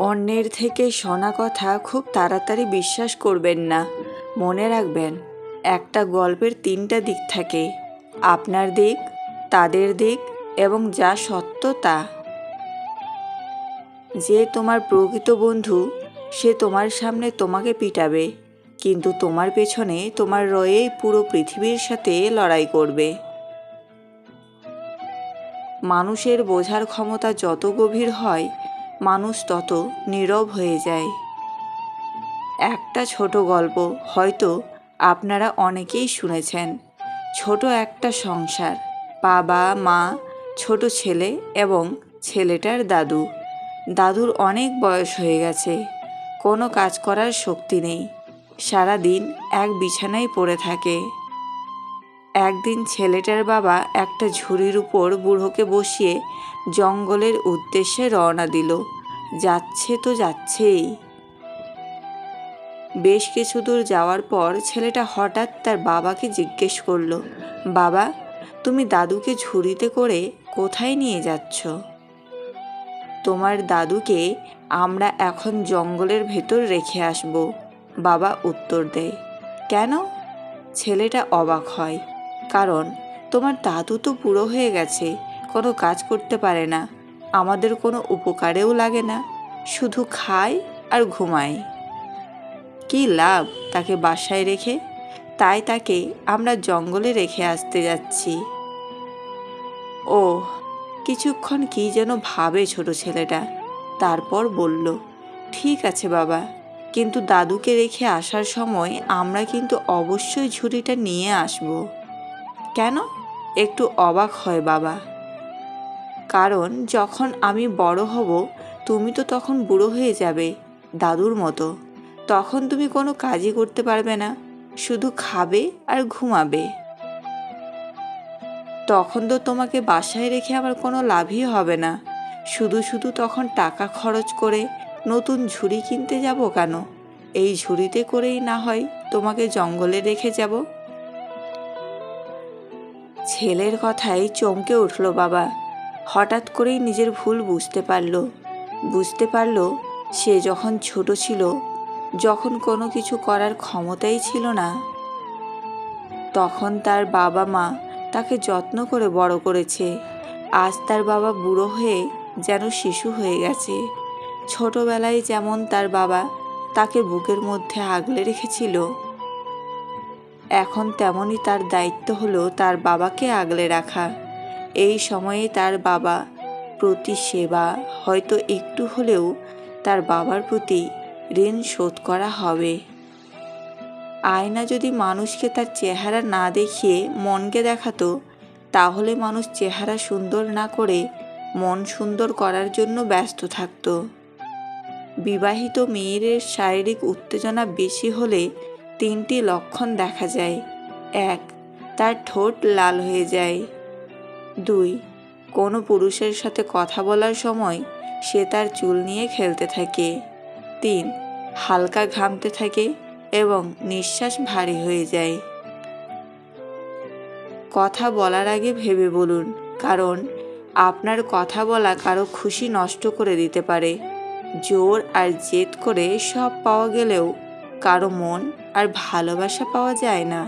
অন্যের থেকে শোনা কথা খুব তাড়াতাড়ি বিশ্বাস করবেন না। মনে রাখবেন, একটা গল্পের তিনটা দিক থাকে: আপনার দিক, তাদের দিক এবং যা সত্য তা। যে তোমার প্রকৃত বন্ধু, সে তোমার সামনে তোমাকে পিটাবে, কিন্তু তোমার পেছনে তোমার রয়েই পুরো পৃথিবীর সাথে লড়াই করবে। মানুষের বোঝার ক্ষমতা যত গভীর হয়, মানুষ তত নীরব হয়ে যায়। একটা ছোট গল্প হয়তো আপনারা অনেকেই শুনেছেন। ছোট একটা সংসার, বাবা, মা, ছোট ছেলে এবং ছেলেটার দাদু। দাদুর অনেক বয়স হয়ে গেছে, কোনো কাজ করার শক্তি নেই, সারাদিন এক বিছানায় পড়ে থাকে। একদিন ছেলেটার বাবা একটা ঝুড়ির উপর বুড়োকে বসিয়ে জঙ্গলের উদ্দেশ্যে রওনা দিল। যাচ্ছে তো যাচ্ছেই। বেশ কিছু দূর যাওয়ার পর ছেলেটা হঠাৎ তার বাবাকে জিজ্ঞেস করলো, বাবা, তুমি দাদুকে ঝুড়িতে করে কোথায় নিয়ে যাচ্ছ? তোমার দাদুকে আমরা এখন জঙ্গলের ভেতর রেখে আসব, বাবা উত্তর দেয়। কেন? ছেলেটা অবাক হয়। কারণ তোমার দাদু তো বুড়ো হয়ে গেছে, কোনো কাজ করতে পারে না, আমাদের কোনো উপকারেও লাগে না, শুধু খায় আর ঘুমায়। কি লাভ তাকে বাসায় রেখে? তাই তাকে আমরা জঙ্গলে রেখে আসতে যাচ্ছি। ও, কিছুক্ষণ কি যেন ভাবে ছোট ছেলেটা, তারপর বলল, ঠিক আছে বাবা, কিন্তু দাদুকে রেখে আসার সময় আমরা কিন্তু অবশ্যই ঝুড়িটা নিয়ে আসব। কেন? একটু অবাক হয় বাবা। কারণ যখন আমি বড় হব, তুমি তো তখন বুড়ো হয়ে যাবে, দাদুর মতো। তখন তুমি কোনো কাজই করতে পারবে না, শুধু খাবে আর ঘুমাবে। তখন তো তোমাকে বাসায় রেখে আমার কোনো লাভই হবে না। শুধু শুধু তখন টাকা খরচ করে নতুন ঝুড়ি কিনতে যাব কেন? এই ঝুড়িতে করেই না হয় তোমাকে জঙ্গলে রেখে যাব। ছেলের কথায় চমকে উঠল বাবা। হঠাৎ করেই নিজের ভুল বুঝতে পারল সে যখন ছোট ছিল, যখন কোনো কিছু করার ক্ষমতাই ছিল না, তখন তার বাবা মা তাকে যত্ন করে বড় করেছে। আজ তার বাবা বুড়ো হয়ে যেন শিশু হয়ে গেছে। ছোটবেলায় যেমন তার বাবা তাকে বুকের মধ্যে আগলে রেখেছিল, এখন তেমনই তার দায়িত্ব হলো তার বাবাকে আগলে রাখা। এই সময়ে তার বাবা প্রতি সেবা হয়তো একটু হলেও তার বাবার প্রতি ঋণ শোধ করা হবে। আয়না যদি মানুষকে তার চেহারা না দেখিয়ে মনকে দেখাতো, তাহলে মানুষ চেহারা সুন্দর না করে মন সুন্দর করার জন্য ব্যস্ত থাকত। বিবাহিত মেয়ের শারীরিক উত্তেজনা বেশি হলে 3টি লক্ষণ দেখা যায়। 1. তার ঠোঁট লাল হয়ে যায়। 2. কোনো পুরুষের সাথে কথা বলার সময় সে তার চুল নিয়ে খেলতে থাকে। 3. হালকা ঘামতে থাকে এবং নিঃশ্বাস ভারী হয়ে যায়। কথা বলার আগে ভেবে বলুন, কারণ আপনার কথা বলা কারো খুশি নষ্ট করে দিতে পারে। জোর আর জেদ করে সব পাওয়া গেলেও কারো মন আর ভালোবাসা পাওয়া যায় না।